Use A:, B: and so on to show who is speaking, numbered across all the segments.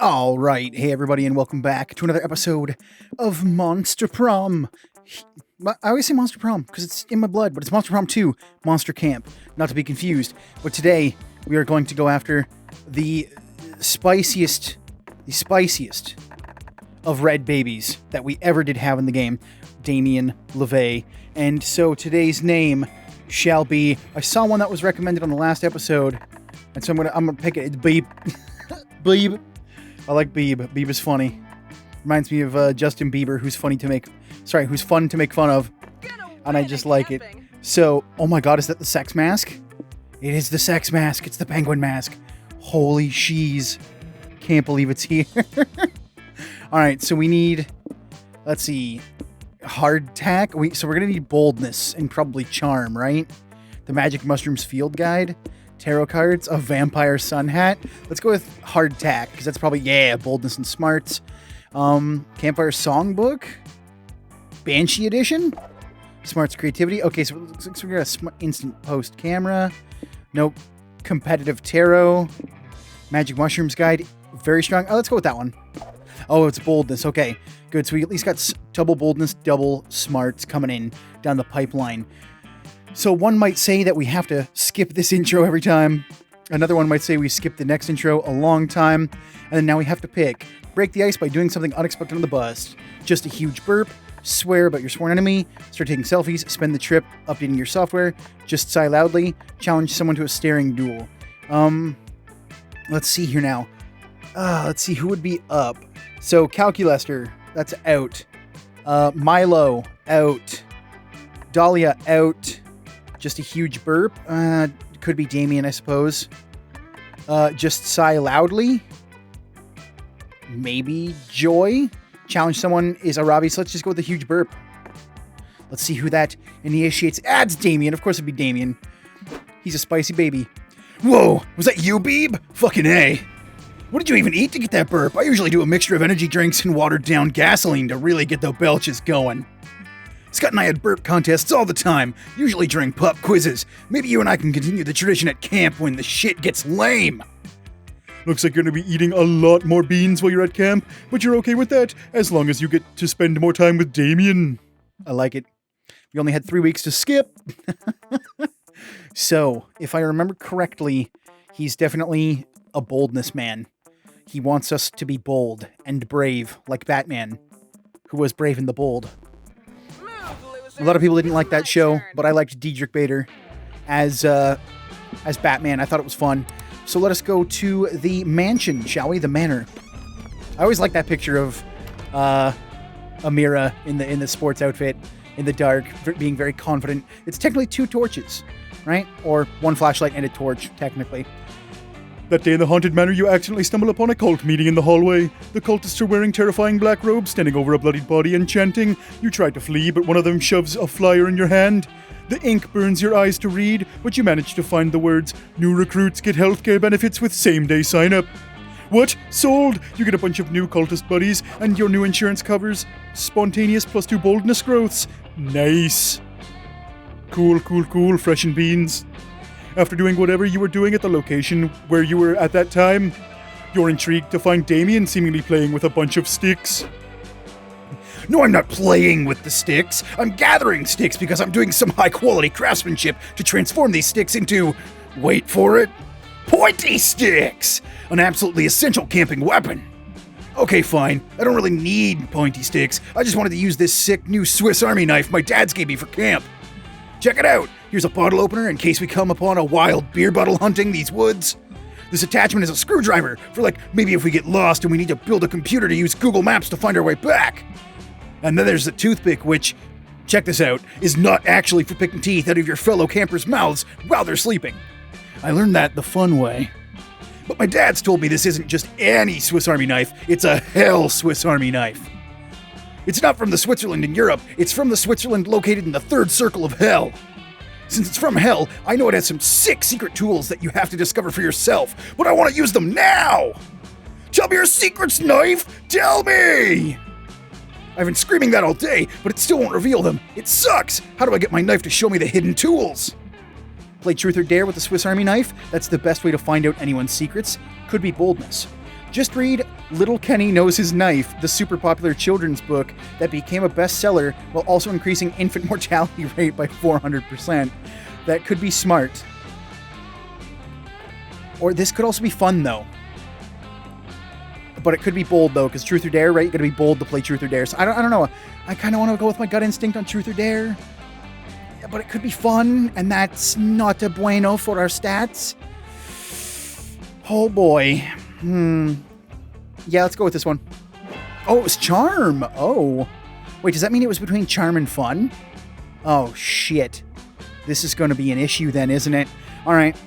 A: All right, hey everybody, and welcome back to another episode of Monster Prom. I always say Monster Prom because it's in my blood, but it's Monster Prom 2, Monster Camp, not to be confused. But today we are going to go after the spiciest of red babies that we ever did have in the game, Damien and Ravi. And so today's name shall be. I saw one that was recommended on the last episode, and so I'm gonna pick it. It's Beeb. Beeb. I like Beeb. Beeb is funny. Reminds me of Justin Bieber, who's fun to make fun of. And I just like it. So, oh my god, is that the sex mask? It is the sex mask. It's the penguin mask. Holy sheez. Can't believe it's here. Alright, so we need, let's see, hardtack. So we're going to need boldness and probably charm, right? The Magic Mushrooms Field Guide. Tarot cards, a vampire sun hat. Let's go with hardtack, because that's probably, boldness and smarts. Campfire songbook. Banshee edition. Smarts creativity. Okay, so we got a instant post camera. Nope. Competitive tarot. Magic mushrooms guide. Very strong. Oh, let's go with that one. Oh, it's boldness. Okay, good. So we at least got double boldness, double smarts coming in down the pipeline. So one might say that we have to skip this intro every time. Another one might say we skip the next intro a long time. And then now we have to pick. Break the ice by doing something unexpected on the bus. Just a huge burp. Swear about your sworn enemy. Start taking selfies. Spend the trip updating your software. Just sigh loudly. Challenge someone to a staring duel. Let's see here now. Let's see who would be up. So Calculester, that's out. Milo, out. Dahlia, out. Just a huge burp. Could be Damien, I suppose. Just sigh loudly. Maybe Joy. Challenge someone is a Ravi, so let's just go with a huge burp. Let's see who that initiates. Adds Damien. Of course it'd be Damien. He's a spicy baby. Whoa, was that you, Beeb? Fucking A. What did you even eat to get that burp? I usually do a mixture of energy drinks and watered down gasoline to really get the belches going. Scott and I had burp contests all the time, usually during pub quizzes. Maybe you and I can continue the tradition at camp when the shit gets lame. Looks like you're going to be eating a lot more beans while you're at camp, but you're okay with that, as long as you get to spend more time with Damien. I like it. We only had 3 weeks to skip. So, if I remember correctly, he's definitely a boldness man. He wants us to be bold and brave, like Batman, who was brave and the bold. A lot of people didn't like that show, but I liked Diedrich Bader as Batman. I thought it was fun. So let us go to the mansion, shall we? The Manor. I always like that picture of Amira in the sports outfit in the dark, being very confident. It's technically 2 torches, right? Or 1 flashlight and a torch, technically. That day in the haunted manor, you accidentally stumble upon a cult meeting in the hallway. The cultists are wearing terrifying black robes, standing over a bloodied body and chanting. You try to flee, but one of them shoves a flyer in your hand. The ink burns your eyes to read, but you manage to find the words, "New recruits get healthcare benefits with same-day sign-up." What? Sold! You get a bunch of new cultist buddies, and your new insurance covers spontaneous +2 boldness growths. Nice. Cool, fresh and beans. After doing whatever you were doing at the location where you were at that time, you're intrigued to find Damien seemingly playing with a bunch of sticks. No, I'm not playing with the sticks. I'm gathering sticks because I'm doing some high-quality craftsmanship to transform these sticks into, wait for it, pointy sticks! An absolutely essential camping weapon. Okay, fine. I don't really need pointy sticks. I just wanted to use this sick new Swiss Army knife my dad's gave me for camp. Check it out. Here's a bottle opener in case we come upon a wild beer bottle hunting these woods. This attachment is a screwdriver for maybe if we get lost and we need to build a computer to use Google Maps to find our way back. And then there's the toothpick, which, check this out, is not actually for picking teeth out of your fellow campers' mouths while they're sleeping. I learned that the fun way. But my dad's told me this isn't just any Swiss Army knife, it's a hell Swiss Army knife. It's not from the Switzerland in Europe, it's from the Switzerland located in the 3rd circle of hell. Since it's from hell, I know it has some sick secret tools that you have to discover for yourself, but I want to use them now! Tell me your secrets, knife! Tell me! I've been screaming that all day, but it still won't reveal them. It sucks! How do I get my knife to show me the hidden tools? Play truth or dare with the Swiss Army knife. That's the best way to find out anyone's secrets. Could be boldness. Just read Little Kenny Knows His Knife, the super popular children's book that became a bestseller while also increasing infant mortality rate by 400%. That could be smart. Or this could also be fun, though. But it could be bold, though, because Truth or Dare, right? You gotta be bold to play Truth or Dare. So I don't know. I kind of want to go with my gut instinct on Truth or Dare. But it could be fun, and that's not a bueno for our stats. Oh, boy. Yeah, let's go with this one. Oh, it was Charm. Oh. Wait, does that mean it was between Charm and Fun? Oh, shit. This is going to be an issue then, isn't it? All right.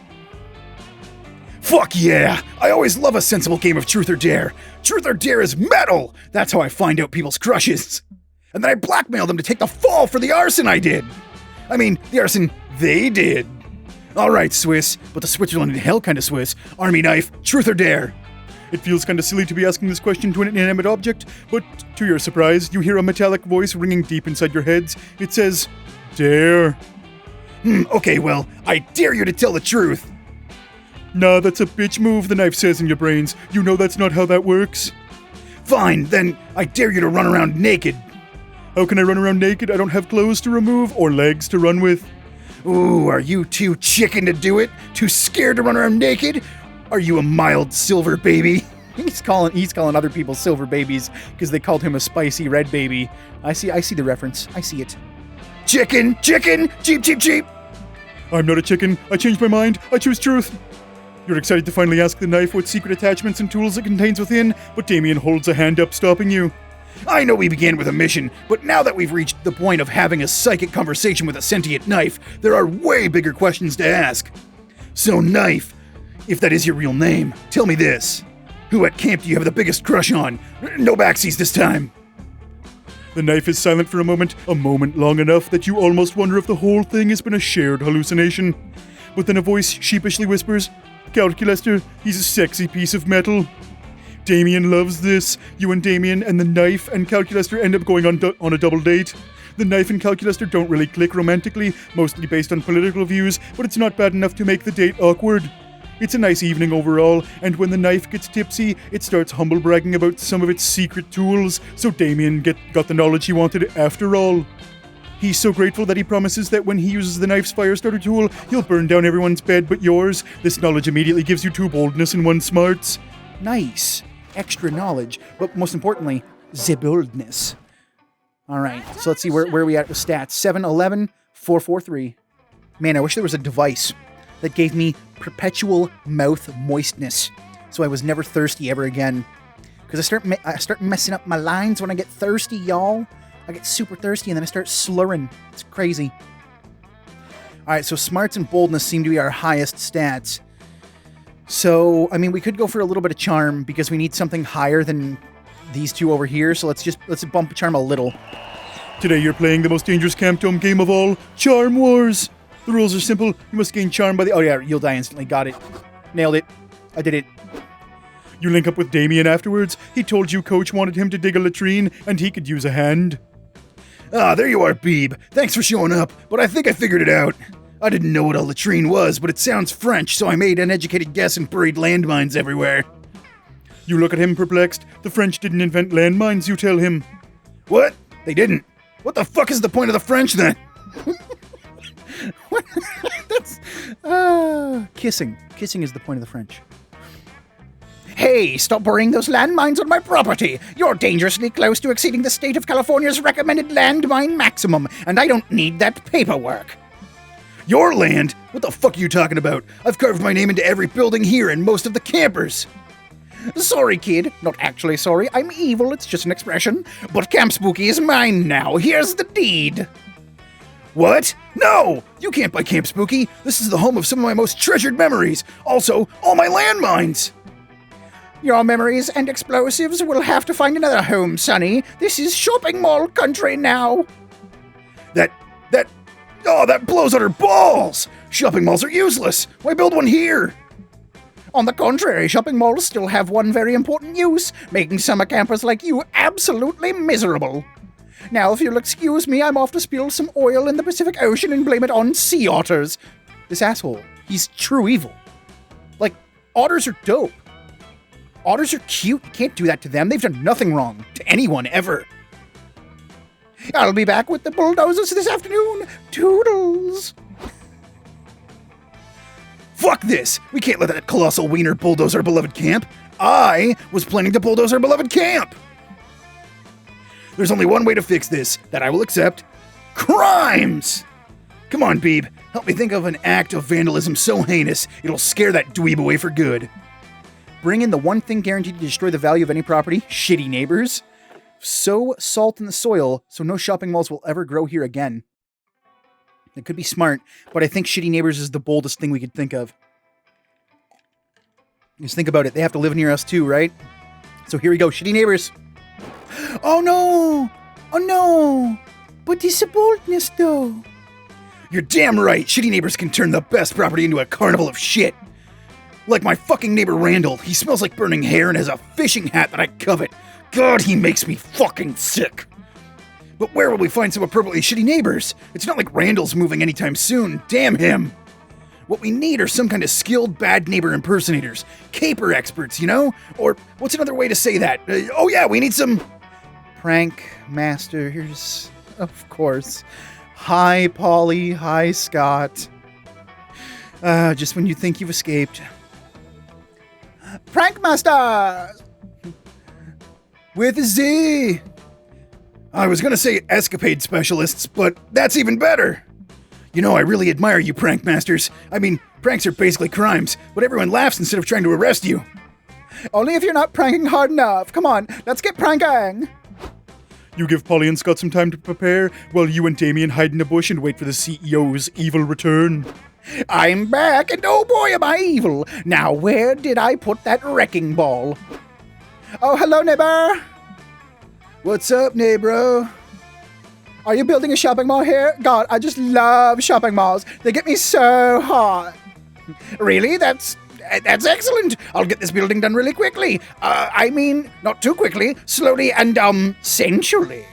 A: Fuck yeah! I always love a sensible game of Truth or Dare. Truth or Dare is metal! That's how I find out people's crushes. And then I blackmail them to take the fall for the arson I did. I mean, the arson they did. All right, Swiss, but the Switzerland in hell kind of Swiss. Army knife, Truth or Dare? It feels kind of silly to be asking this question to an inanimate object, but to your surprise, you hear a metallic voice ringing deep inside your heads. It says, Dare. Okay, well, I dare you to tell the truth. Nah, that's a bitch move, the knife says in your brains. You know that's not how that works. Fine, then I dare you to run around naked. How can I run around naked? I don't have clothes to remove or legs to run with. Ooh, are you too chicken to do it? Too scared to run around naked? Are you a mild silver baby? He's calling other people silver babies because they called him a spicy red baby. I see the reference. I see it. Chicken! Cheap! I'm not a chicken. I changed my mind. I choose truth. You're excited to finally ask the knife what secret attachments and tools it contains within, but Damien holds a hand up, stopping you. I know we began with a mission, but now that we've reached the point of having a psychic conversation with a sentient knife, there are way bigger questions to ask. So, Knife, if that is your real name, tell me this. Who at camp do you have the biggest crush on? No backsies this time. The knife is silent for a moment long enough that you almost wonder if the whole thing has been a shared hallucination. But then a voice sheepishly whispers, Calculaster, he's a sexy piece of metal. Damien loves this. You and Damien and the knife and Calculaster end up going on a double date. The knife and Calculaster don't really click romantically, mostly based on political views, but it's not bad enough to make the date awkward. It's a nice evening overall, and when the knife gets tipsy, it starts humble bragging about some of its secret tools, so Damien got the knowledge he wanted after all. He's so grateful that he promises that when he uses the knife's fire starter tool, he'll burn down everyone's bed but yours. This knowledge immediately gives you 2 boldness and 1 smarts. Nice. Extra knowledge, but most importantly, the boldness. Alright, so let's see where are we at with stats. 7, 11, 4, 4, 3. Man, I wish there was a device that gave me perpetual mouth moistness, so I was never thirsty ever again. Because I start messing up my lines when I get thirsty, y'all. I get super thirsty and then I start slurring. It's crazy. Alright, so smarts and boldness seem to be our highest stats. So, I mean, we could go for a little bit of charm because we need something higher than these two over here. So let's bump charm a little. Today you're playing the most dangerous Camp Dome game of all, Charm Wars. The rules are simple. You must gain charm by the... Oh yeah, you'll die instantly. Got it. Nailed it. I did it. You link up with Damien afterwards. He told you Coach wanted him to dig a latrine and he could use a hand. Ah, there you are, Beeb. Thanks for showing up, but I think I figured it out. I didn't know what a latrine was, but it sounds French, so I made an educated guess and buried landmines everywhere. You look at him perplexed. The French didn't invent landmines, you tell him. What? They didn't? What the fuck is the point of the French, then? That's... Kissing. Kissing is the point of the French. Hey, stop burying those landmines on my property! You're dangerously close to exceeding the state of California's recommended landmine maximum, and I don't need that paperwork. Your land? What the fuck are you talking about? I've carved my name into every building here and most of the campers. Sorry, kid. Not actually sorry. I'm evil, it's just an expression. But Camp Spooky is mine now. Here's the deed. What? No! You can't buy Camp Spooky. This is the home of some of my most treasured memories. Also, all my landmines. Your memories and explosives will have to find another home, Sonny. This is shopping mall country now. That blows out her balls! Shopping malls are useless. Why build one here? On the contrary, shopping malls still have one very important use, making summer campers like you absolutely miserable. Now, if you'll excuse me, I'm off to spill some oil in the Pacific Ocean and blame it on sea otters. This asshole, he's true evil. Like, otters are dope. Otters are cute. You can't do that to them. They've done nothing wrong to anyone ever. I'll be back with the bulldozers this afternoon. Toodles. Fuck this. We can't let that colossal wiener bulldoze our beloved camp. I was planning to bulldoze our beloved camp. There's only one way to fix this that I will accept. Crimes! Come on, Beeb. Help me think of an act of vandalism so heinous it'll scare that dweeb away for good. Bring in the one thing guaranteed to destroy the value of any property. Shitty neighbors. Sow salt in the soil so no shopping malls will ever grow here again. It could be smart, but I think shitty neighbors is the boldest thing we could think of. Just think about it. They have to live near us too, right? So here we go. Shitty neighbors. Oh no! Oh no! But this boldness though. You're damn right. Shitty neighbors can turn the best property into a carnival of shit. Like my fucking neighbor Randall. He smells like burning hair and has a fishing hat that I covet. God, he makes me fucking sick. But where will we find some appropriately shitty neighbors? It's not like Randall's moving anytime soon. Damn him. What we need are some kind of skilled bad neighbor impersonators. Caper experts, you know? Or what's another way to say that? Oh yeah, we need some... Prank masters, of course. Hi, Polly. Hi, Scott. Just when you think you've escaped. Prank masters! With a Z. I was gonna say escapade specialists, but that's even better. You know, I really admire you prank masters. I mean, pranks are basically crimes, but everyone laughs instead of trying to arrest you. Only if you're not pranking hard enough. Come on, let's get pranking. You give Polly and Scott some time to prepare, while you and Damien hide in a bush and wait for the CEO's evil return. I'm back, and oh boy am I evil. Now where did I put that wrecking ball? Oh, hello, neighbor. What's up, neighbor? Are you building a shopping mall here? God, I just love shopping malls. They get me so hot. Really? That's excellent. I'll get this building done really quickly. I mean, not too quickly. Slowly and, sensually.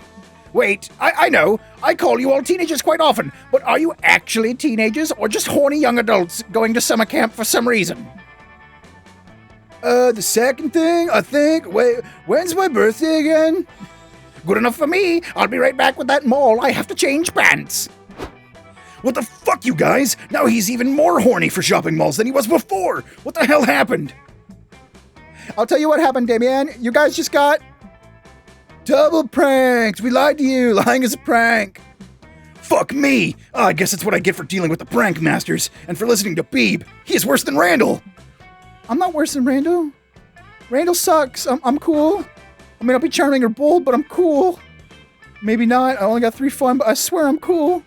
A: Wait, I know. I call you all teenagers quite often. But are you actually teenagers or just horny young adults going to summer camp for some reason? The second thing, I think. Wait, when's my birthday again? Good enough for me. I'll be right back with that mall. I have to change pants. What the fuck, you guys? Now he's even more horny for shopping malls than he was before. What the hell happened? I'll tell you what happened, Damien. You guys just got double pranked. We lied to you. Lying is a prank. Fuck me. I guess that's what I get for dealing with the prank masters and for listening to Beeb. He is worse than Randall. I'm not worse than Randall. Randall sucks. I'm cool. I may not be charming or bold, but I'm cool. Maybe not. I only got 3 fun, but I swear I'm cool.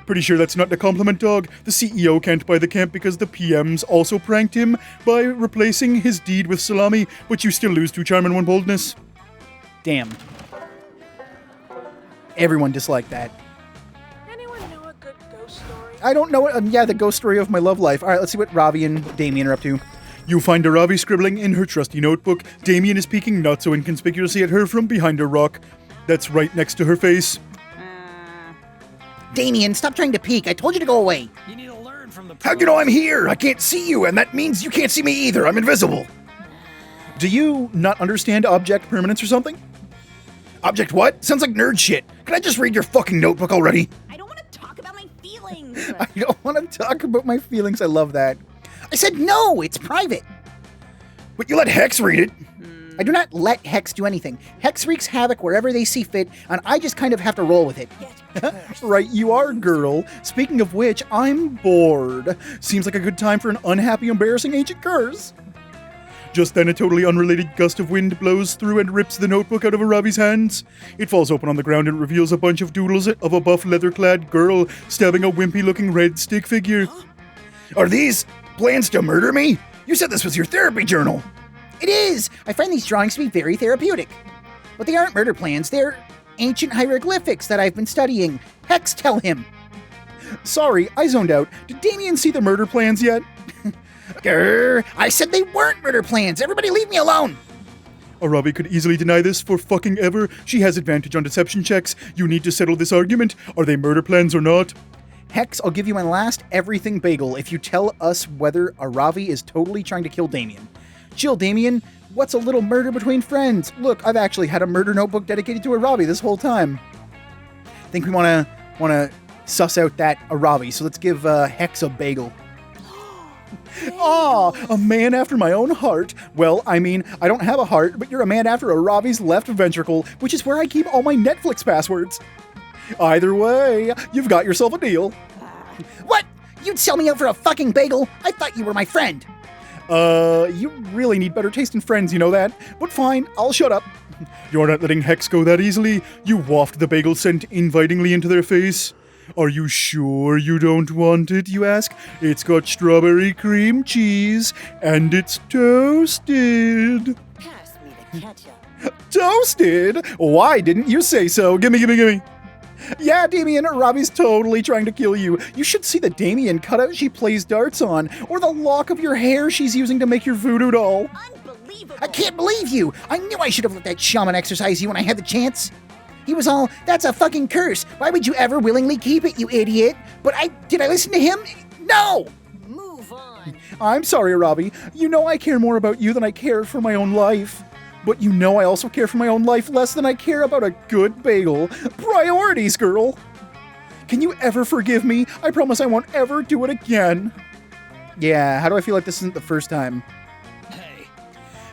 A: Pretty sure that's not a compliment, dog. The CEO can't buy the camp because the PMs also pranked him by replacing his deed with salami, but you still lose 2 charm and 1 boldness. Damn. Everyone disliked that.
B: Anyone know a good ghost story?
A: I don't know. Yeah, the ghost story of my love life. All right, let's see what Ravi and Damien are up to. You find a Ravi scribbling in her trusty notebook. Damien is peeking not so inconspicuously at her from behind a rock that's right next to her face.
C: Damien, stop trying to peek. I told you to go away.
B: You need to learn from the...
A: How do you know I'm here? I can't see you, and that means you can't see me either. I'm invisible. Do you not understand object permanence or something? Object what? Sounds like nerd shit. Can I just read your fucking notebook already?
D: I don't want to talk about my feelings.
A: I don't want to talk about my feelings. I love that.
C: I said no, it's private.
A: But you let Hex read it.
C: I do not let Hex do anything. Hex wreaks havoc wherever they see fit, and I just kind of have to roll with it.
A: Right, you are, girl. Speaking of which, I'm bored. Seems like a good time for an unhappy, embarrassing ancient curse. Just then, a totally unrelated gust of wind blows through and rips the notebook out of Ravi's hands. It falls open on the ground and reveals a bunch of doodles of a buff, leather-clad girl stabbing a wimpy-looking red stick figure. Are these plans to murder me? You said this was your therapy journal.
C: It is! I find these drawings to be very therapeutic. But they aren't murder plans, they're ancient hieroglyphics that I've been studying. Hex, tell him.
A: Sorry, I zoned out. Did Damien see the murder plans yet?
C: Grr, I said they weren't murder plans. Everybody leave me alone.
A: Ravi could easily deny this for fucking ever. She has advantage on deception checks. You need to settle this argument. Are they murder plans or not? Hex, I'll give you my last everything bagel if you tell us whether Ravi is totally trying to kill Damien. Chill, Damien. What's a little murder between friends? Look, I've actually had a murder notebook dedicated to Aravi this whole time. I think we want to suss out that Aravi, so let's give Hex a bagel. Aw, a man after my own heart. Well, I mean, I don't have a heart, but you're a man after Aravi's left ventricle, which is where I keep all my Netflix passwords. Either way, you've got yourself a deal.
C: What? You'd sell me out for a fucking bagel? I thought you were my friend.
A: You really need better taste in friends, you know that? But fine, I'll shut up. You're not letting Hex go that easily. You waft the bagel scent invitingly into their face. Are you sure you don't want it, you ask? It's got strawberry cream cheese, and it's toasted.
D: Pass me the ketchup.
A: Toasted? Why didn't you say so? Gimme. Yeah, Damien, Robbie's totally trying to kill you. You should see the Damien cutout she plays darts on, or the lock of your hair she's using to make your voodoo doll.
D: Unbelievable.
C: I can't believe you. I knew I should have let that shaman exercise you when I had the chance. He was all, that's a fucking curse. Why would you ever willingly keep it, you idiot? But did I listen to him? No!
D: Move on.
A: I'm sorry, Robbie. You know I care more about you than I care for my own life. But you know I also care for my own life less than I care about a good bagel. Priorities, girl. Can you ever forgive me? I promise I won't ever do it again. Yeah, how do I feel like this isn't the first time?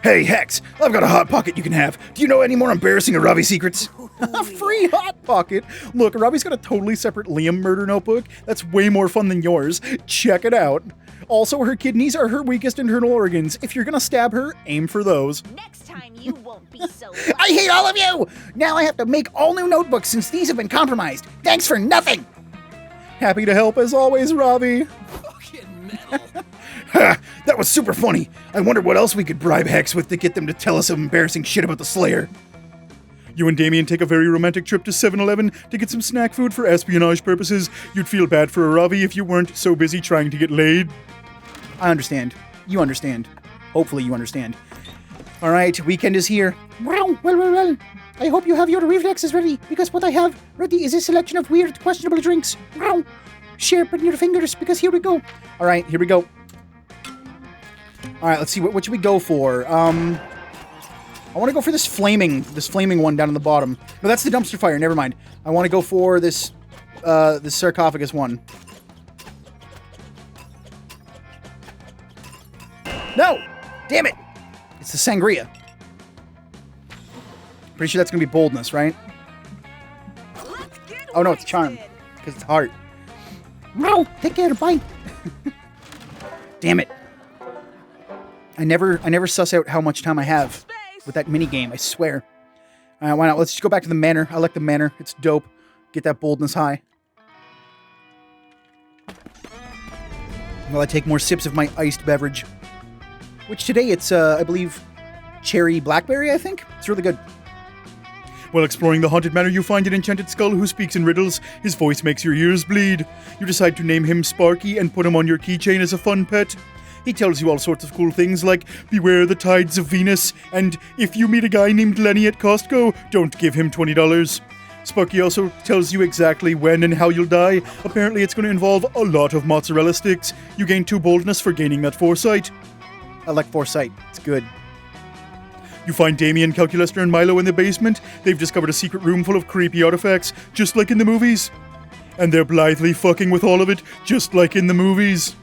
A: Hey, Hex, I've got a Hot Pocket you can have. Do you know any more embarrassing Aravi secrets? A free Hot Pocket? Look, Aravi's got a totally separate Liam murder notebook that's way more fun than yours. Check it out. Also, her kidneys are her weakest internal organs. If you're gonna stab her, aim for those.
D: Next time you won't be so.
C: I hate all of you! Now I have to make all new notebooks since these have been compromised. Thanks for nothing!
A: Happy to help as always, Ravi.
B: Fucking metal.
A: Ha! That was super funny. I wonder what else we could bribe Hex with to get them to tell us some embarrassing shit about the Slayer. You and Damien take a very romantic trip to 7-Eleven to get some snack food for espionage purposes. You'd feel bad for Ravi if you weren't so busy trying to get laid. I understand. You understand. Hopefully you understand. All right, weekend is here.
C: Well. I hope you have your reflexes ready, because what I have ready is a selection of weird, questionable drinks. Wow. Sharpen your fingers, because here we go.
A: All right, here we go. All right, let's see. What should we go for? I want to go for this flaming one down on the bottom. No, that's the dumpster fire. Never mind. I want to go for this sarcophagus one. No! Damn it! It's the sangria. Pretty sure that's going to be boldness, right? Oh, no, it's charm. Because it's heart.
C: Wow. Take care, bye.
A: Damn it. I never suss out how much time I have with that mini game, I swear. Why not? Let's just go back to the Manor. I like the Manor. It's dope. Get that boldness high. While I take more sips of my iced beverage. Which today it's, I believe, cherry blackberry, I think? It's really good. While exploring the haunted manor, you find an enchanted skull who speaks in riddles. His voice makes your ears bleed. You decide to name him Sparky and put him on your keychain as a fun pet. He tells you all sorts of cool things like, beware the tides of Venus, and if you meet a guy named Lenny at Costco, don't give him $20. Sparky also tells you exactly when and how you'll die. Apparently it's going to involve a lot of mozzarella sticks. You gain 2 boldness for gaining that foresight. I like foresight. It's good. You find Damien, Calculaster, and Milo in the basement. They've discovered a secret room full of creepy artifacts, just like in the movies. And they're blithely fucking with all of it, just like in the movies.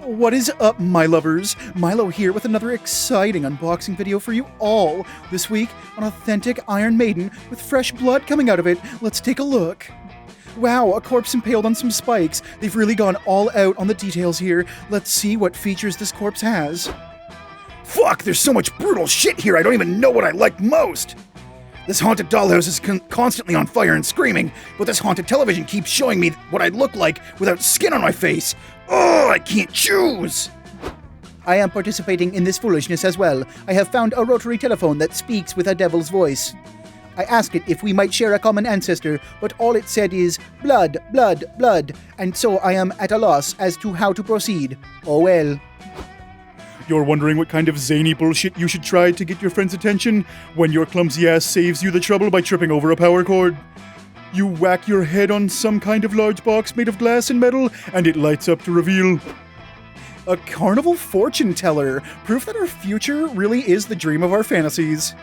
A: What is up, my lovers? Milo here with another exciting unboxing video for you all. This week, an authentic Iron Maiden with fresh blood coming out of it. Let's take a look. Wow, a corpse impaled on some spikes. They've really gone all out on the details here. Let's see what features this corpse has. Fuck, there's so much brutal shit here, I don't even know what I like most. This haunted dollhouse is constantly on fire and screaming, but this haunted television keeps showing me what I'd look like without skin on my face. Oh, I can't choose. I am participating in this foolishness as well. I have found a rotary telephone that speaks with a devil's voice. I asked it if we might share a common ancestor, but all it said is, blood, blood, blood, and so I am at a loss as to how to proceed. Oh well. You're wondering what kind of zany bullshit you should try to get your friend's attention when your clumsy ass saves you the trouble by tripping over a power cord. You whack your head on some kind of large box made of glass and metal, and it lights up to reveal A carnival fortune teller. Proof that our future really is the dream of our fantasies.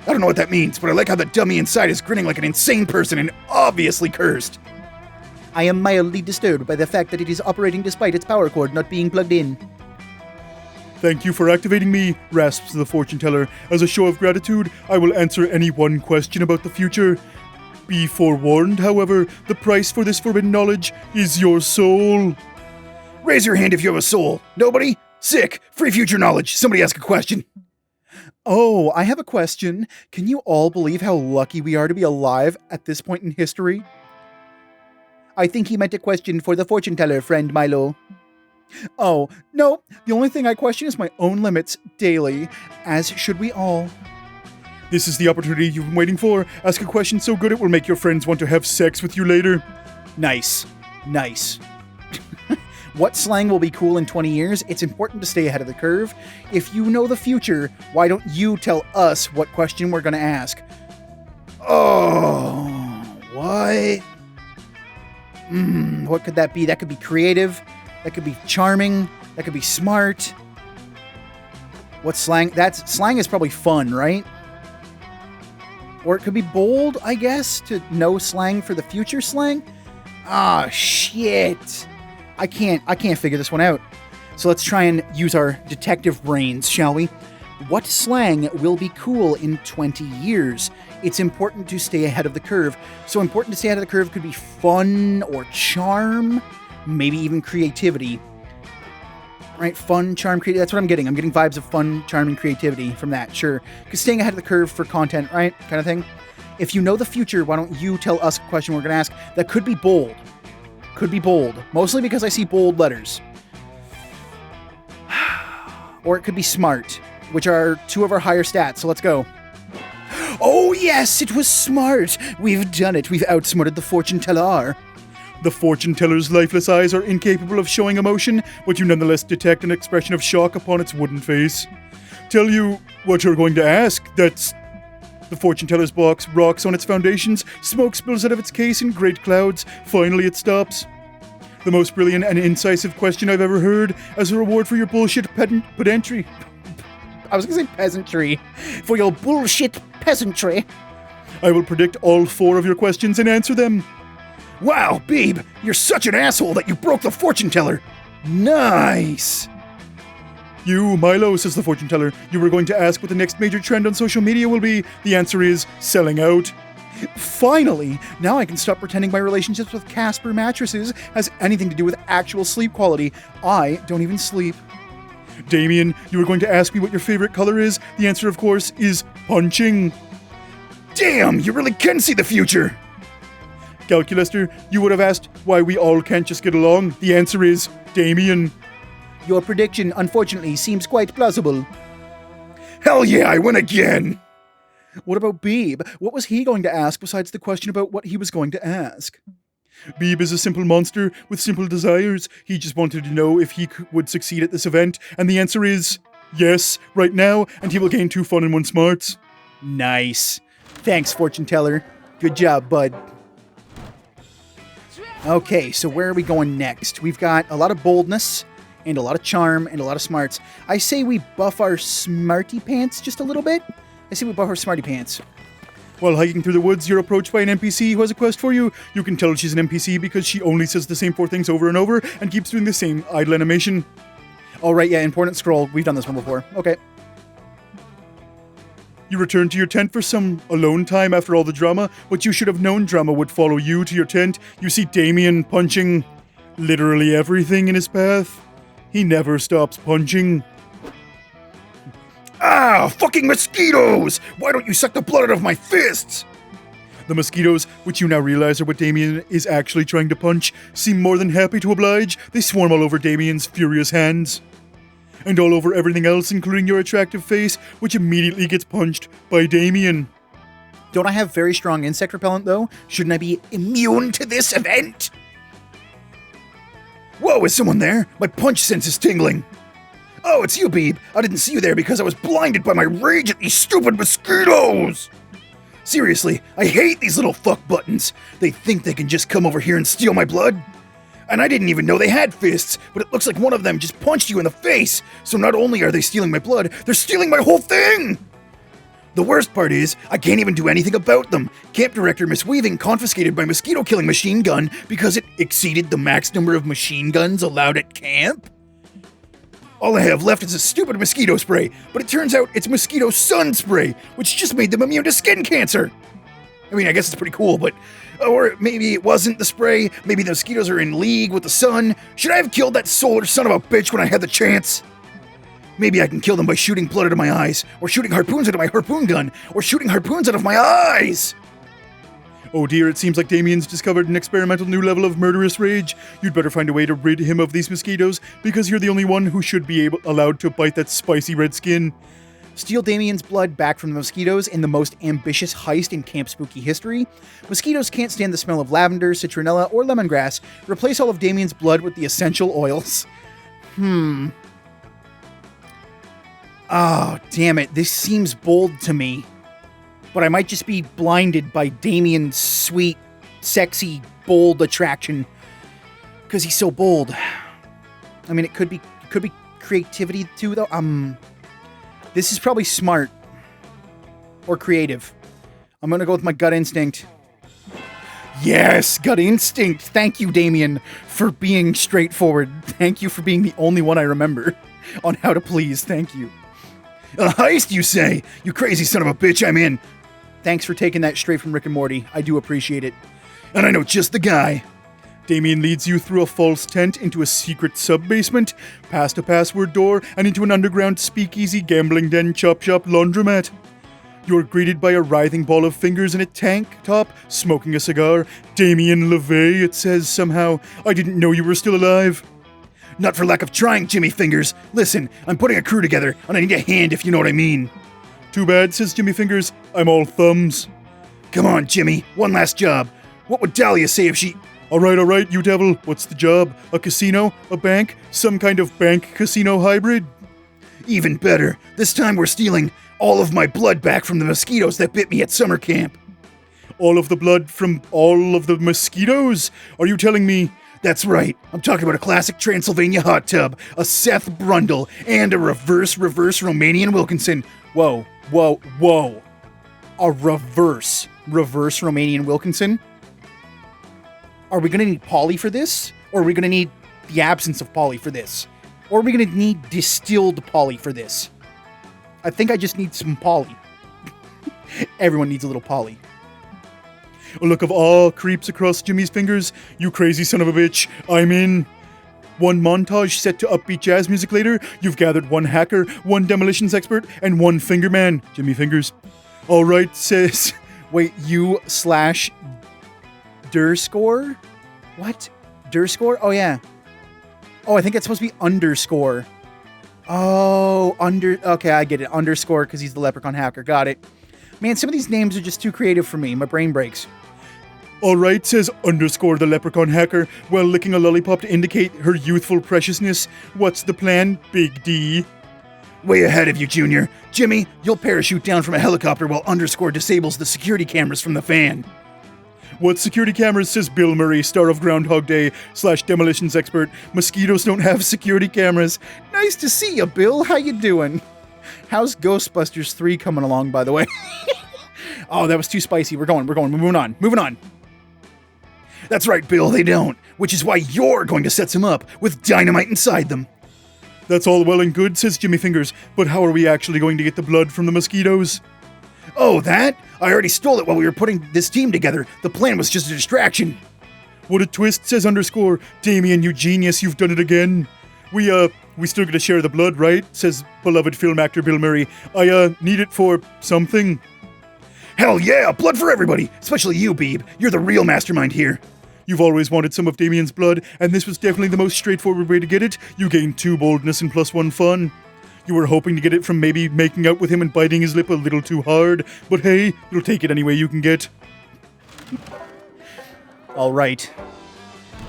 C: I don't know what that means, but I like how the dummy inside is grinning like an insane person and obviously cursed. I am mildly disturbed by the fact that it is operating despite its power cord not being plugged in.
A: Thank you for activating me, rasps the fortune teller. As a show of gratitude, I will answer any one question about the future. Be forewarned, however, the price for this forbidden knowledge is your soul.
C: Raise your hand if you have a soul. Nobody? Sick. Free future knowledge. Somebody ask a question.
A: Oh, I have a question. Can you all believe how lucky we are to be alive at this point in history?
C: I think he meant a question for the fortune teller, friend Milo.
A: Oh, no. The only thing I question is my own limits daily, as should we all. This is the opportunity you've been waiting for. Ask a question so good it will make your friends want to have sex with you later.
C: Nice. Nice. What slang will be cool in 20 years? It's important to stay ahead of the curve. If you know the future, why don't you tell us what question we're going to ask? Oh, what? What could that be? That could be creative. That could be charming. That could be smart. What slang? Slang is probably fun, right? Or it could be bold, I guess, to know slang for the future slang. Ah, shit. I can't figure this one out. So let's try and use our detective brains, shall we? What slang will be cool in 20 years? It's important to stay ahead of the curve. So important to stay ahead of the curve could be fun or charm, maybe even creativity. Right? Fun, charm, creativity. That's what I'm getting. I'm getting vibes of fun, charm, and creativity from that. Sure. Because staying ahead of the curve for content, right? Kind of thing. If you know the future, why don't you tell us a question we're going to ask that could be bold? Could be bold. Mostly because I see bold letters. Or it could be smart, which are two of our higher stats. So let's go. Oh yes, it was smart. We've done it. We've outsmarted the fortune teller.
A: The fortune teller's lifeless eyes are incapable of showing emotion, but you nonetheless detect an expression of shock upon its wooden face. Tell you what you're going to ask. That's... The fortune teller's box rocks on its foundations, smoke spills out of its case in great clouds. Finally it stops. The most brilliant and incisive question I've ever heard, as a reward for your bullshit pedantry.
C: I was going to say peasantry. For your bullshit peasantry.
A: I will predict all 4 of your questions and answer them.
C: Wow, Beeb, you're such an asshole that you broke the fortune teller. Nice.
A: You, Milo, says the fortune teller, you were going to ask what the next major trend on social media will be. The answer is selling out. Finally! Now I can stop pretending my relationships with Casper mattresses has anything to do with actual sleep quality. I don't even sleep. Damien, you were going to ask me what your favorite color is. The answer, of course, is punching.
C: Damn, you really can see the future.
A: Calculaster, you would have asked why we all can't just get along. The answer is Damien.
C: Your prediction, unfortunately, seems quite plausible.
A: Hell yeah, I win again! What about Beeb? What was he going to ask besides the question about what he was going to ask? Beeb is a simple monster with simple desires. He just wanted to know if he would succeed at this event, and the answer is yes, right now, and he will gain 2 fun and 1 smarts.
C: Nice. Thanks, fortune teller. Good job, bud. Okay, so where are we going next? We've got a lot of boldness, and a lot of charm, and a lot of smarts. I say we buff our smarty pants just a little bit. I say we buff our smarty pants.
A: While hiking through the woods, you're approached by an NPC who has a quest for you. You can tell she's an NPC because she only says the same 4 things over and over and keeps doing the same idle animation.
C: Oh, right, yeah, important scroll. We've done this one before. Okay.
A: You return to your tent for some alone time after all the drama. What you should have known drama would follow you to your tent. You see Damien punching literally everything in his path. He never stops punching.
C: Ah, fucking mosquitoes! Why don't you suck the blood out of my fists?
A: The mosquitoes, which you now realize are what Damien is actually trying to punch, seem more than happy to oblige. They swarm all over Damien's furious hands. And all over everything else, including your attractive face, which immediately gets punched by Damien.
C: Don't I have very strong insect repellent, though? Shouldn't I be immune to this event? Whoa, is someone there? My punch sense is tingling. Oh, it's you, Beeb. I didn't see you there because I was blinded by my rage at these stupid mosquitoes. Seriously, I hate these little fuck buttons. They think they can just come over here and steal my blood. And I didn't even know they had fists, but it looks like one of them just punched you in the face. So not only are they stealing my blood, they're stealing my whole thing! The worst part is, I can't even do anything about them. Camp Director Miss Weaving confiscated my mosquito-killing machine gun because it exceeded the max number of machine guns allowed at camp. All I have left is a stupid mosquito spray, but it turns out it's mosquito sun spray, which just made them immune to skin cancer. I mean, I guess it's pretty cool, but... Or maybe it wasn't the spray, maybe the mosquitoes are in league with the sun. Should I have killed that solar son of a bitch when I had the chance? Maybe I can kill them by shooting blood out of my eyes, or shooting harpoons out of my harpoon gun, or shooting harpoons out of my eyes!
A: Oh dear, it seems like Damien's discovered an experimental new level of murderous rage. You'd better find a way to rid him of these mosquitoes, because you're the only one who should be allowed to bite that spicy red skin.
C: Steal Damien's blood back from the mosquitoes in the most ambitious heist in Camp Spooky history. Mosquitoes can't stand the smell of lavender, citronella, or lemongrass. Replace all of Damien's blood with the essential oils. Oh, damn it. This seems bold to me. But I might just be blinded by Damien's sweet, sexy, bold attraction. Because he's so bold. I mean, it could be creativity too, though. This is probably smart. Or creative. I'm gonna go with my gut instinct. Yes, gut instinct. Thank you, Damien, for being straightforward. Thank you for being the only one I remember on how to please. Thank you. A heist, you say? You crazy son of a bitch, I'm in. Thanks for taking that straight from Rick and Morty. I do appreciate it. And I know just the guy.
A: Damien leads you through a false tent into a secret sub-basement, past a password door, and into an underground speakeasy, gambling den, chop shop, laundromat. You're greeted by a writhing ball of fingers in a tank top, smoking a cigar. Damien LeVay, it says somehow. I didn't know you were still alive.
C: Not for lack of trying, Jimmy Fingers. Listen, I'm putting a crew together, and I need a hand if you know what I mean.
A: Too bad, says Jimmy Fingers. I'm all thumbs.
C: Come on, Jimmy. One last job. What would Dahlia say if she...
A: All right, you devil. What's the job? A casino? A bank? Some kind of bank-casino hybrid?
C: Even better. This time we're stealing all of my blood back from the mosquitoes that bit me at summer camp.
A: All of the blood from all of the mosquitoes? Are you telling me...
C: That's right. I'm talking about a classic Transylvania hot tub, a Seth Brundle, and a reverse Romanian Wilkinson. Whoa. A reverse Romanian Wilkinson? Are we going to need Polly for this? Or are we going to need the absence of Polly for this? Or are we going to need distilled Polly for this? I think I just need some Polly. Everyone needs a little Polly.
A: A look of awe creeps across Jimmy's fingers. You crazy son of a bitch, I'm in. One montage set to upbeat jazz music later, you've gathered one hacker, one demolitions expert, and one fingerman. Jimmy Fingers. All right, says...
C: Wait, U/Durscore? What? Durscore? Oh, yeah. Oh, I think it's supposed to be underscore. Oh, okay, I get it. Underscore, because he's the leprechaun hacker. Got it. Man, some of these names are just too creative for me. My brain breaks.
A: All right, says underscore the leprechaun hacker, while licking a lollipop to indicate her youthful preciousness. What's the plan, Big D?
C: Way ahead of you, Junior. Jimmy, you'll parachute down from a helicopter while underscore disables the security cameras from the van.
A: What security cameras, says Bill Murray, star of Groundhog Day / demolitions expert. Mosquitoes don't have security cameras.
C: Nice to see you, Bill. How you doing? How's Ghostbusters 3 coming along, by the way? Oh, that was too spicy. We're moving on. That's right, Bill, they don't. Which is why you're going to set some up with dynamite inside them.
A: That's all well and good, says Jimmy Fingers, but how are we actually going to get the blood from the mosquitoes?
C: Oh, that? I already stole it while we were putting this team together. The plan was just a distraction.
A: What a twist, says underscore. Damien, you genius, you've done it again. We still gonna share the blood, right? Says beloved film actor Bill Murray. I need it for something.
C: Hell yeah, blood for everybody, especially you, Beeb. You're the real mastermind here.
A: You've always wanted some of Damien's blood, and this was definitely the most straightforward way to get it. You gained 2 boldness and +1 fun. You were hoping to get it from maybe making out with him and biting his lip a little too hard, but hey, you'll take it any way you can get.
C: All right.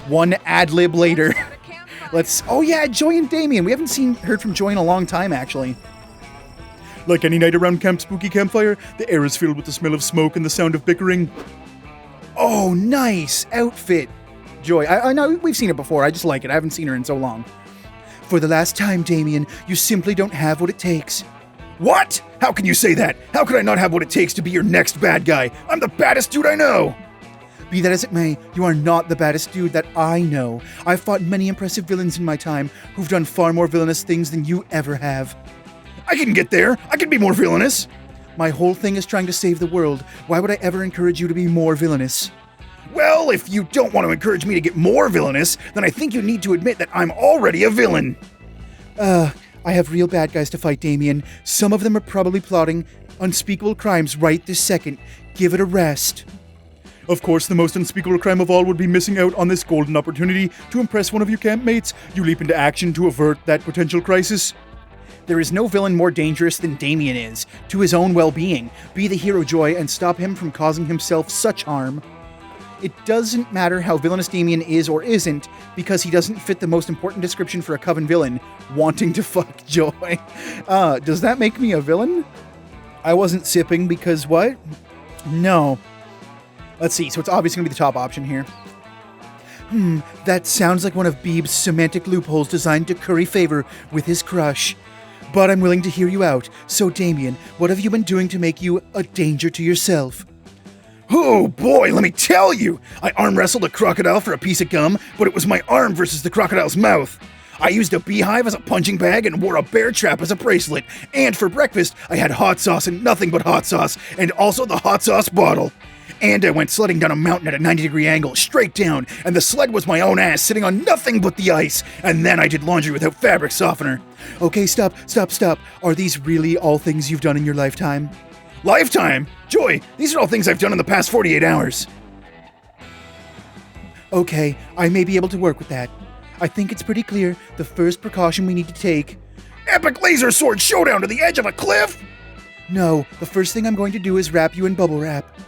C: One ad-lib later. Oh yeah, Joy and Damien. We haven't heard from Joy in a long time, actually.
A: Like any night around Camp Spooky Campfire, the air is filled with the smell of smoke and the sound of bickering.
C: Oh, nice outfit. Joy. I know we've seen it before. I just like it. I haven't seen her in so long. For the last time, Damien, you simply don't have what it takes.
A: What? How can you say that? How could I not have what it takes to be your next bad guy? I'm the baddest dude I know.
C: Be that as it may, you are not the baddest dude that I know. I've fought many impressive villains in my time who've done far more villainous things than you ever have.
A: I can get there. I can be more villainous.
C: My whole thing is trying to save the world. Why would I ever encourage you to be more villainous?
A: Well, if you don't want to encourage me to get more villainous, then I think you need to admit that I'm already a villain.
C: I have real bad guys to fight, Damien. Some of them are probably plotting unspeakable crimes right this second. Give it a rest.
A: Of course, the most unspeakable crime of all would be missing out on this golden opportunity to impress one of your campmates. You leap into action to avert that potential crisis.
C: There is no villain more dangerous than Damien is, to his own well-being. Be the hero, Joy, and stop him from causing himself such harm. It doesn't matter how villainous Damien is or isn't, because he doesn't fit the most important description for a Coven villain, wanting to fuck Joy. Does that make me a villain? I wasn't sipping because what? No. Let's see, so it's obviously going to be the top option here. That sounds like one of Beeb's semantic loopholes designed to curry favor with his crush. But I'm willing to hear you out. So, Damien, what have you been doing to make you a danger to yourself?
A: Oh boy, let me tell you! I arm wrestled a crocodile for a piece of gum, but it was my arm versus the crocodile's mouth. I used a beehive as a punching bag and wore a bear trap as a bracelet. And for breakfast, I had hot sauce and nothing but hot sauce, and also the hot sauce bottle. And I went sledding down a mountain at a 90-degree angle, straight down, and the sled was my own ass sitting on nothing but the ice. And then I did laundry without fabric softener.
C: Okay, stop. Are these really all things you've done in your lifetime?
A: Lifetime? Joy, these are all things I've done in the past 48 hours.
C: Okay, I may be able to work with that. I think it's pretty clear the first precaution we need to take...
A: Epic laser sword showdown to the edge of a cliff?
C: No, the first thing I'm going to do is wrap you in bubble wrap.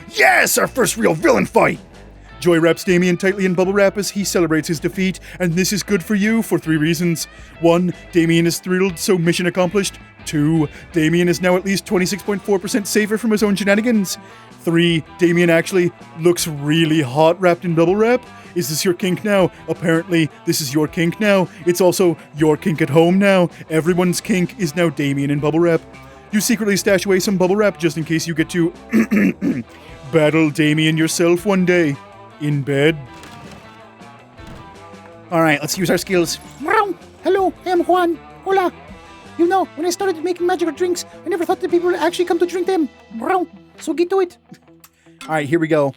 A: Yes, our first real villain fight! Joy wraps Damien tightly in bubble wrap as he celebrates his defeat, and this is good for you for 3 reasons. 1, Damien is thrilled, so mission accomplished. 2, Damien is now at least 26.4% safer from his own shenanigans. 3, Damien actually looks really hot wrapped in bubble wrap. Is this your kink now? Apparently, this is your kink now. It's also your kink at home now. Everyone's kink is now Damien in bubble wrap. You secretly stash away some bubble wrap just in case you get to battle Damien yourself one day. In bed.
C: Alright, let's use our skills.
E: Wow. Hello, I'm Juan. Hola. You know, when I started making magical drinks, I never thought that people would actually come to drink them. Wow. So get to it.
C: Alright, here we go.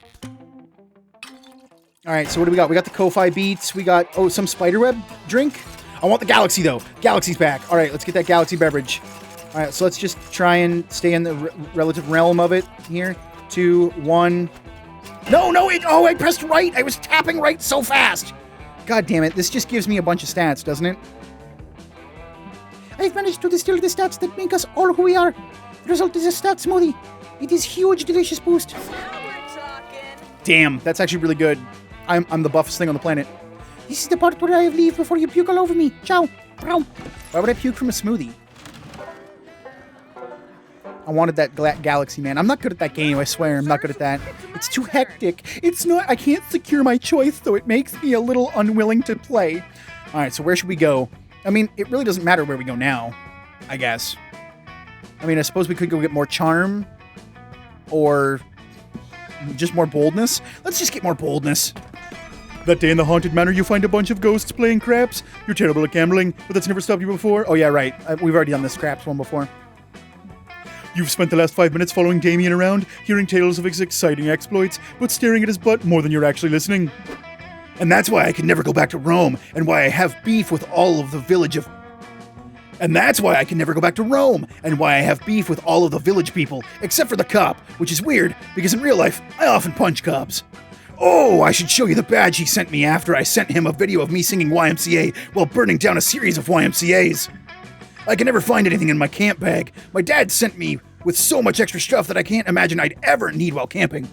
C: Alright, so what do we got? We got the Ko-Fi beets. We got, some spiderweb drink. I want the Galaxy, though. Galaxy's back. Alright, let's get that Galaxy beverage. Alright, so let's just try and stay in the relative realm of it here. 2, 1... No, I pressed right. I was tapping right so fast. God damn it. This just gives me a bunch of stats, doesn't it?
E: I've managed to distill the stats that make us all who we are. The result is a stat smoothie. It is huge, delicious boost.
D: Now we're talking.
C: Damn, that's actually really good. I'm the buffest thing on the planet.
E: This is the part where I leave before you puke all over me. Ciao. Wow.
C: Why would I puke from a smoothie? I wanted that Galaxy, man. I'm not good at that game, I swear. I'm not good at that. It's too hectic. I can't secure my choice, so it makes me a little unwilling to play. Alright, so where should we go? I mean, it really doesn't matter where we go now, I guess. I mean, I suppose we could go get more charm. Or just more boldness. Let's just get more boldness. That day in the haunted manor, you find a bunch of ghosts playing craps. You're terrible at gambling, but that's never stopped you before. Oh yeah, right. We've already done this craps one before. You've spent the last 5 minutes following Damien around, hearing tales of his exciting exploits, but staring at his butt more than you're actually listening. And that's why I can never go back to Rome, and why I have beef with all of the village of... And that's why I can never go back to Rome, and why I have beef with all of the village people, except for the cop, which is weird, because in real life, I often punch cops. Oh, I should show you the badge he sent me after I sent him a video of me singing YMCA while burning down a series of YMCAs. I can never find anything in my camp bag. My dad sent me with so much extra stuff that I can't imagine I'd ever need while camping.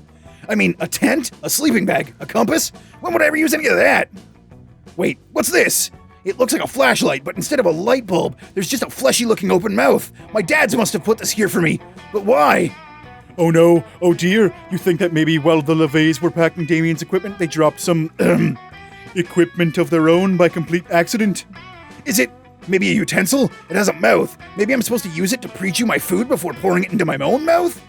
C: I mean, a tent, a sleeping bag, a compass? When would I ever use any of that? Wait, what's this? It looks like a flashlight, but instead of a light bulb, there's just a fleshy-looking open mouth. My dad's must have put this here for me. But why?
A: Oh no, oh dear, you think that maybe while the LeVays were packing Damien's equipment, they dropped some, equipment of their own by complete accident?
C: Is it maybe a utensil? It has a mouth. Maybe I'm supposed to use it to pre-chew my food before pouring it into my own mouth?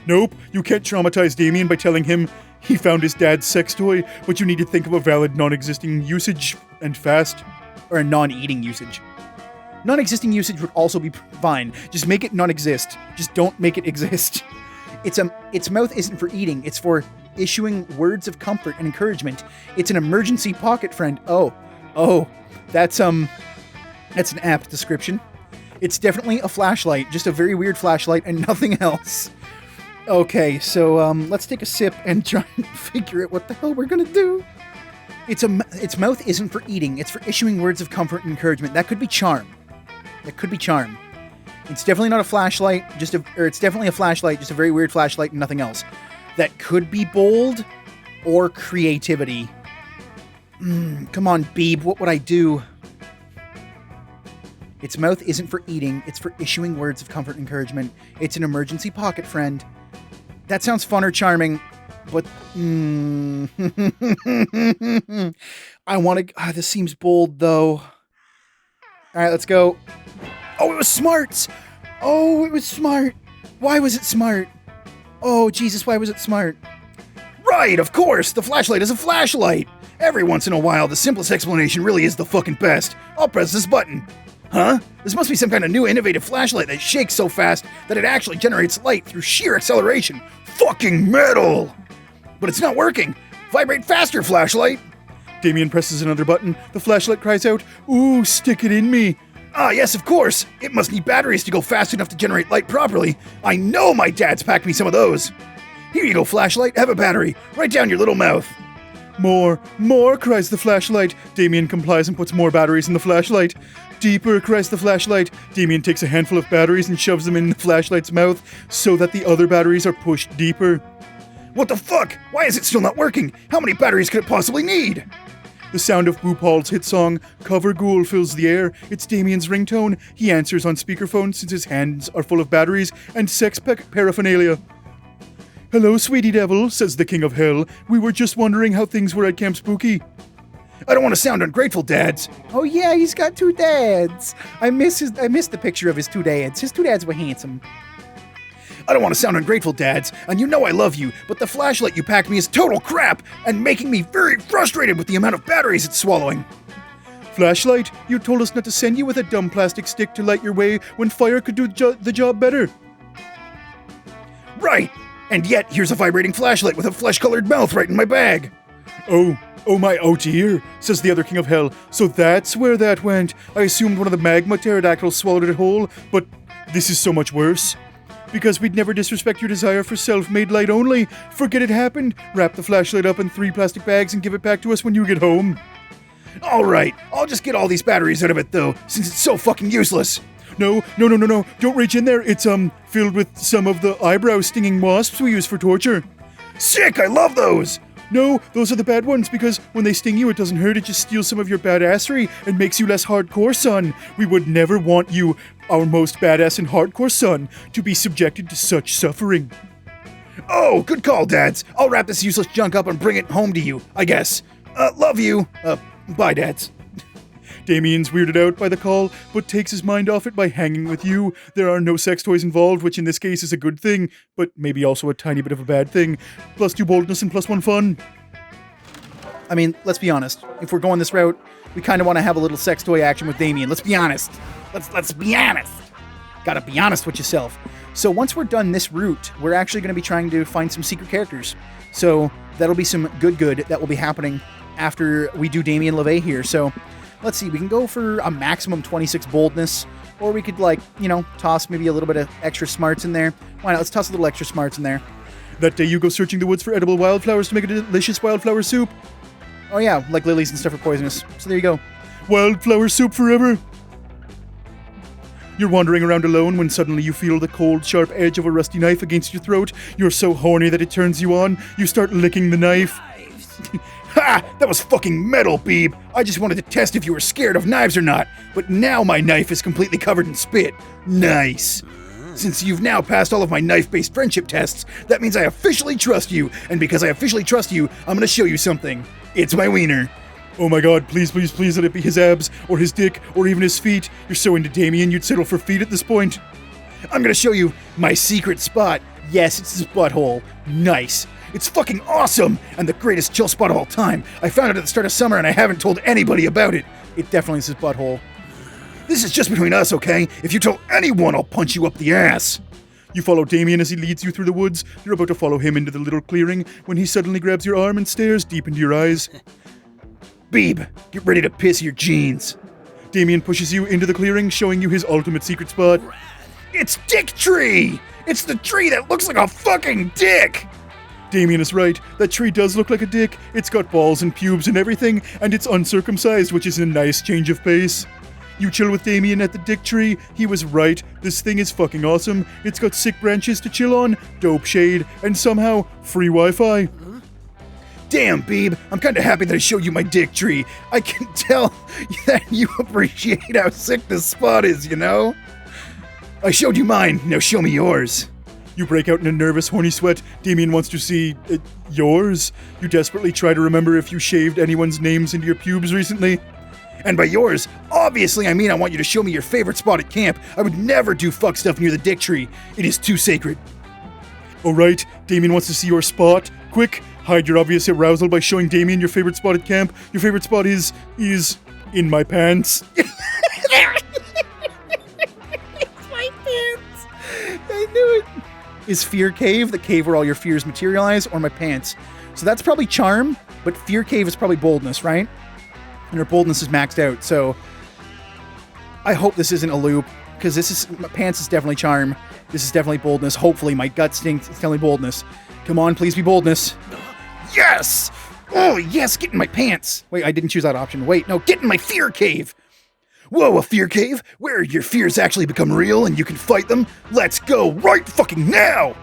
A: Nope, you can't traumatize Damien by telling him he found his dad's sex toy, but you need to think of a valid non-existing usage, and fast.
C: Or a non-eating usage. Non-existing usage would also be fine. Just make it non-exist. Just don't make it exist. Its mouth isn't for eating. It's for issuing words of comfort and encouragement. It's an emergency pocket friend. Oh, that's an apt description. It's definitely a flashlight, just a very weird flashlight and nothing else. Okay, so let's take a sip and try and figure out what the hell we're gonna do. Its mouth isn't for eating. It's for issuing words of comfort and encouragement. That could be charm. It's definitely not a flashlight, it's definitely a flashlight, just a very weird flashlight and nothing else. That could be bold or creativity. Come on, Beeb, what would I do? Its mouth isn't for eating, it's for issuing words of comfort and encouragement. It's an emergency pocket friend. That sounds fun or charming, but I want to. This seems bold, though. All right, let's go. Oh, it was smart. Oh, it was smart. Why was it smart? Oh, Jesus, why was it smart? Right, of course. The flashlight is a flashlight. Every once in a while, the simplest explanation really is the fucking best. I'll press this button. Huh? This must be some kind of new innovative flashlight that shakes so fast that it actually generates light through sheer acceleration. Fucking metal! But it's not working. Vibrate faster, flashlight.
A: Damien presses another button. The flashlight cries out, "Ooh, stick it in me."
C: Ah, yes, of course. It must need batteries to go fast enough to generate light properly. I know my dad's packed me some of those. Here you go, flashlight. Have a battery. Right down your little mouth.
A: More, cries the flashlight. Damien complies and puts more batteries in the flashlight. Deeper, cries the flashlight. Damien takes a handful of batteries and shoves them in the flashlight's mouth so that the other batteries are pushed deeper.
C: What the fuck? Why is it still not working? How many batteries could it possibly need?
A: The sound of Bhupal's hit song, Cover Ghoul, fills the air. It's Damien's ringtone. He answers on speakerphone since his hands are full of batteries and sex paraphernalia. "Hello, sweetie devil," says the king of hell. "We were just wondering how things were at Camp Spooky."
C: I don't want to sound ungrateful, dads.
E: Oh yeah, he's got two dads. I miss the picture of his two dads. His two dads were handsome.
C: I don't want to sound ungrateful, dads, and you know I love you, but the flashlight you packed me is total crap and making me very frustrated with the amount of batteries it's swallowing.
A: Flashlight, you told us not to send you with a dumb plastic stick to light your way when fire could do the job better.
C: Right, and yet here's a vibrating flashlight with a flesh-colored mouth right in my bag.
A: Oh my, oh dear, says the other king of hell. So that's where that went. I assumed one of the magma pterodactyls swallowed it whole, but this is so much worse. Because we'd never disrespect your desire for self-made light only. Forget it happened. Wrap the flashlight up in 3 plastic bags and give it back to us when you get home.
C: All right, I'll just get all these batteries out of it though, since it's so fucking useless.
A: No, don't reach in there. It's, filled with some of the eyebrow-stinging wasps we use for torture.
C: Sick, I love those!
A: No, those are the bad ones, because when they sting you, it doesn't hurt, it just steals some of your badassery and makes you less hardcore, son. We would never want you, our most badass and hardcore son, to be subjected to such suffering.
C: Oh, good call, dads. I'll wrap this useless junk up and bring it home to you, I guess. Love you. Bye, dads.
A: Damien's weirded out by the call, but takes his mind off it by hanging with you. There are no sex toys involved, which in this case is a good thing, but maybe also a tiny bit of a bad thing. +2 boldness and +1 fun.
C: I mean, let's be honest. If we're going this route, we kind of want to have a little sex toy action with Damien. Let's be honest. Let's be honest. Gotta be honest with yourself. So once we're done this route, we're actually going to be trying to find some secret characters. So that'll be some good that will be happening after we do Damien LeVay here. So let's see, we can go for a maximum 26 boldness, or we could, toss maybe a little bit of extra smarts in there. Why not? Let's toss a little extra smarts in there.
A: That day you go searching the woods for edible wildflowers to make a delicious wildflower soup.
C: Oh yeah, like lilies and stuff are poisonous. So there you go.
A: Wildflower soup forever. You're wandering around alone when suddenly you feel the cold, sharp edge of a rusty knife against your throat. You're so horny that it turns you on. You start licking the knife. Ha! That was fucking metal, Beeb. I just wanted to test if you were scared of knives or not, but now my knife is completely covered in spit. Nice.
C: Since you've now passed all of my knife-based friendship tests, that means I officially trust you, and because I officially trust you, I'm gonna show you something. It's my wiener.
A: Oh my god, please, please, please let it be his abs, or his dick, or even his feet. You're so into Damien, you'd settle for feet at this point.
C: I'm gonna show you my secret spot. Yes, it's his butthole. Nice. It's fucking awesome, and the greatest chill spot of all time. I found it at the start of summer, and I haven't told anybody about it.
A: It definitely is his butthole.
C: This is just between us, okay? If you tell anyone, I'll punch you up the ass.
A: You follow Damien as he leads you through the woods. You're about to follow him into the little clearing when he suddenly grabs your arm and stares deep into your eyes.
C: Beeb, get ready to piss your jeans.
A: Damien pushes you into the clearing, showing you his ultimate secret spot.
C: It's Dick Tree! It's the tree that looks like a fucking dick!
A: Damien is right. That tree does look like a dick. It's got balls and pubes and everything, and it's uncircumcised, which is a nice change of pace. You chill with Damien at the dick tree. He was right. This thing is fucking awesome. It's got sick branches to chill on, dope shade, and somehow free Wi-Fi.
C: Damn, Beeb, I'm kinda happy that I showed you my dick tree. I can tell that you appreciate how sick this spot is, you know? I showed you mine, now show me yours.
A: You break out in a nervous, horny sweat. Damien wants to see yours. You desperately try to remember if you shaved anyone's names into your pubes recently.
C: And by yours, obviously I mean I want you to show me your favorite spot at camp. I would never do fuck stuff near the dick tree. It is too sacred.
A: Alright, Damien wants to see your spot. Quick, hide your obvious arousal by showing Damien your favorite spot at camp. Your favorite spot is in my pants.
C: I knew it. Is Fear Cave the cave where all your fears materialize, or my pants? So that's probably charm, but Fear Cave is probably boldness, right? And her boldness is maxed out, so I hope this isn't a loop, because my pants is definitely charm. This is definitely boldness. Hopefully, my gut stinks. It's definitely boldness. Come on, please be boldness. Yes! Oh, yes, get in my pants. Wait, I didn't choose that option. Wait, no, get in my Fear Cave. Whoa, a fear cave? Where your fears actually become real and you can fight them? Let's go right fucking now!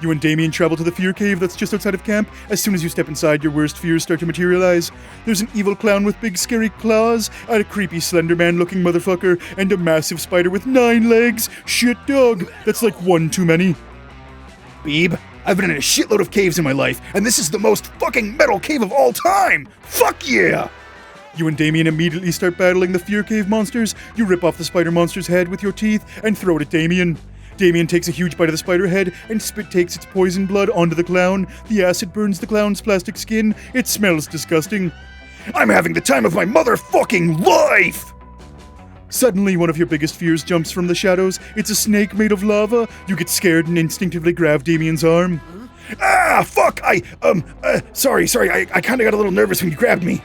A: You and Damien travel to the fear cave that's just outside of camp. As soon as you step inside, your worst fears start to materialize. There's an evil clown with big scary claws, a creepy Slender Man looking motherfucker, and a massive spider with 9 legs. Shit dog, that's like one too many.
C: Beeb, I've been in a shitload of caves in my life, and this is the most fucking metal cave of all time! Fuck yeah!
A: You and Damien immediately start battling the Fear Cave monsters. You rip off the spider monster's head with your teeth and throw it at Damien. Damien takes a huge bite of the spider head and spit takes its poison blood onto the clown. The acid burns the clown's plastic skin. It smells disgusting.
C: I'm having the time of my motherfucking life!
A: Suddenly, one of your biggest fears jumps from the shadows. It's a snake made of lava. You get scared and instinctively grab Damien's arm.
C: Ah, fuck! Sorry, I kinda got a little nervous when you grabbed me.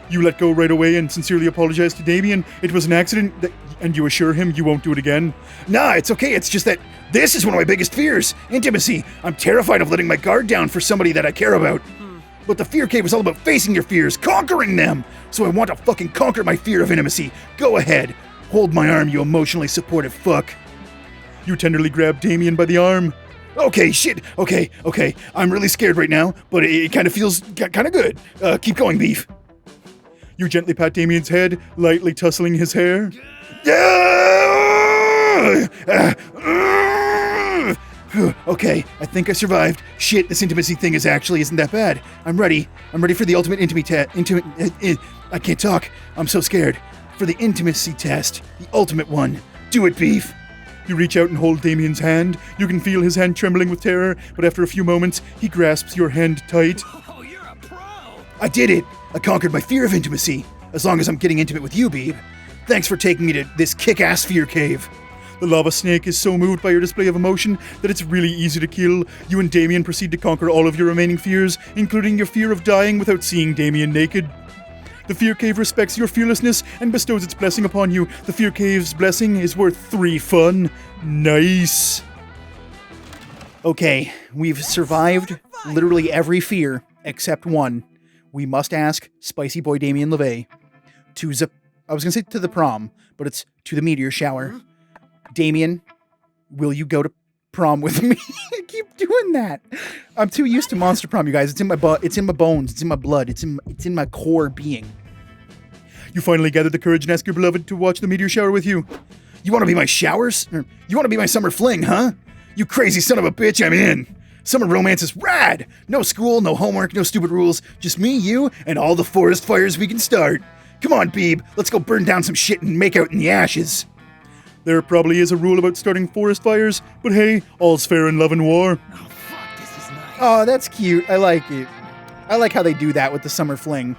A: You let go right away and sincerely apologize to Damien. It was an accident, and you assure him you won't do it again.
C: Nah, it's okay. It's just that this is one of my biggest fears. Intimacy. I'm terrified of letting my guard down for somebody that I care about. But the Fear Cave is all about facing your fears, conquering them. So I want to fucking conquer my fear of intimacy. Go ahead. Hold my arm, you emotionally supportive fuck.
A: You tenderly grab Damien by the arm.
C: Okay, shit. Okay. I'm really scared right now, but it kind of feels kind of good. Keep going, Beef.
A: You gently pat Damien's head, lightly tussling his hair.
C: Okay, I think I survived. Shit, this intimacy thing isn't that bad. I'm ready. I'm ready for the ultimate I can't talk. I'm so scared. For the intimacy test, the ultimate one. Do it, Beef.
A: You reach out and hold Damien's hand. You can feel his hand trembling with terror, but after a few moments, he grasps your hand tight.
B: Oh, you're a pro!
C: I did it! I conquered my fear of intimacy. As long as I'm getting intimate with you, Beeb. Thanks for taking me to this kick-ass fear cave.
A: The lava snake is so moved by your display of emotion that it's really easy to kill. You and Damien proceed to conquer all of your remaining fears, including your fear of dying without seeing Damien naked. The Fear Cave respects your fearlessness and bestows its blessing upon you. The Fear Cave's blessing is worth 3 fun. Nice.
C: Okay, we've survived literally every fear except one. We must ask Spicy Boy Damien LeVay I was going to say to the prom, but it's to the meteor shower. Damien, will you go to prom with me? I keep doing that. I'm too used to monster prom, you guys. It's in my butt. It's in my bones. It's in my blood. It's in my core being.
A: You finally gather the courage and ask your beloved to watch the meteor shower with you.
C: You want to be my showers? Or, you want to be my summer fling, huh? You crazy son of a bitch, I'm in. Summer romance is rad. No school, no homework, no stupid rules. Just me, you, and all the forest fires we can start. Come on, Beeb. Let's go burn down some shit and make out in the ashes.
A: There probably is a rule about starting forest fires, but hey, all's fair in love and war.
B: Oh, fuck, this is nice.
C: Oh, that's cute. I like it. I like how they do that with the summer fling.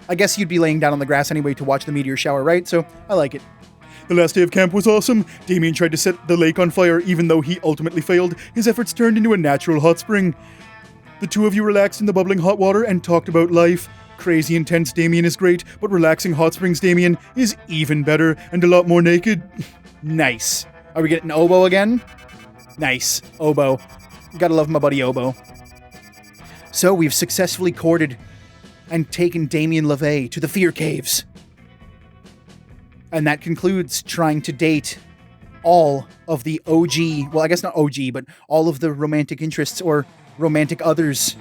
C: I guess you'd be laying down on the grass anyway to watch the meteor shower, right? So I like it.
A: The last day of camp was awesome. Damien tried to set the lake on fire, even though he ultimately failed. His efforts turned into a natural hot spring. The two of you relaxed in the bubbling hot water and talked about life. Crazy intense Damien is great, but relaxing hot springs Damien is even better and a lot more naked.
C: Nice. Are we getting oboe again? Nice. Oboe. Gotta love my buddy Oboe. So we've successfully courted and taken Damien LaVey to the Fear Caves. And that concludes trying to date all of the OG, well, I guess not OG, but all of the romantic interests or romantic others.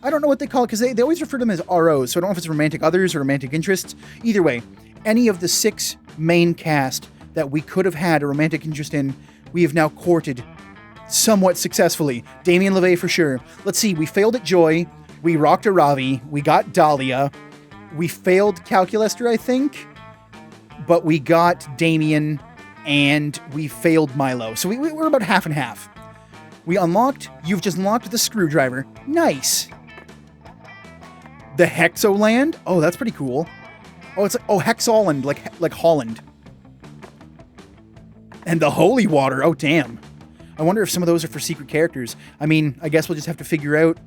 C: I don't know what they call it, because they always refer to them as ROs, so I don't know if it's romantic others or romantic interests. Either way, any of the 6 main cast that we could have had a romantic interest in, we have now courted somewhat successfully. Damien LaVey for sure. Let's see, we failed at Joy, we rocked a Ravi, we got Dahlia, we failed Calculester, I think, but we got Damien, and we failed Milo. So we're about half and half. We unlocked, you've just unlocked the screwdriver. Nice. The Hexoland, oh, that's pretty cool. Oh, it's like, oh, Hexoland, like Holland. And the Holy Water, oh, damn. I wonder if some of those are for secret characters. I mean, I guess we'll just have to figure out,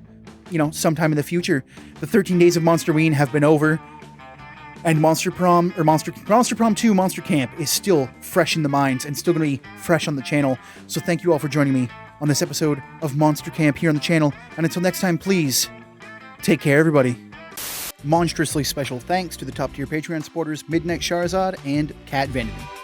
C: sometime in the future. The 13 days of Monsterween have been over. And Monster Prom 2 Monster Camp is still fresh in the minds and still going to be fresh on the channel. So thank you all for joining me on this episode of Monster Camp here on the channel. And until next time, please take care, everybody. Monstrously special thanks to the top tier Patreon supporters Midnight Charizard and Kat Vanderby.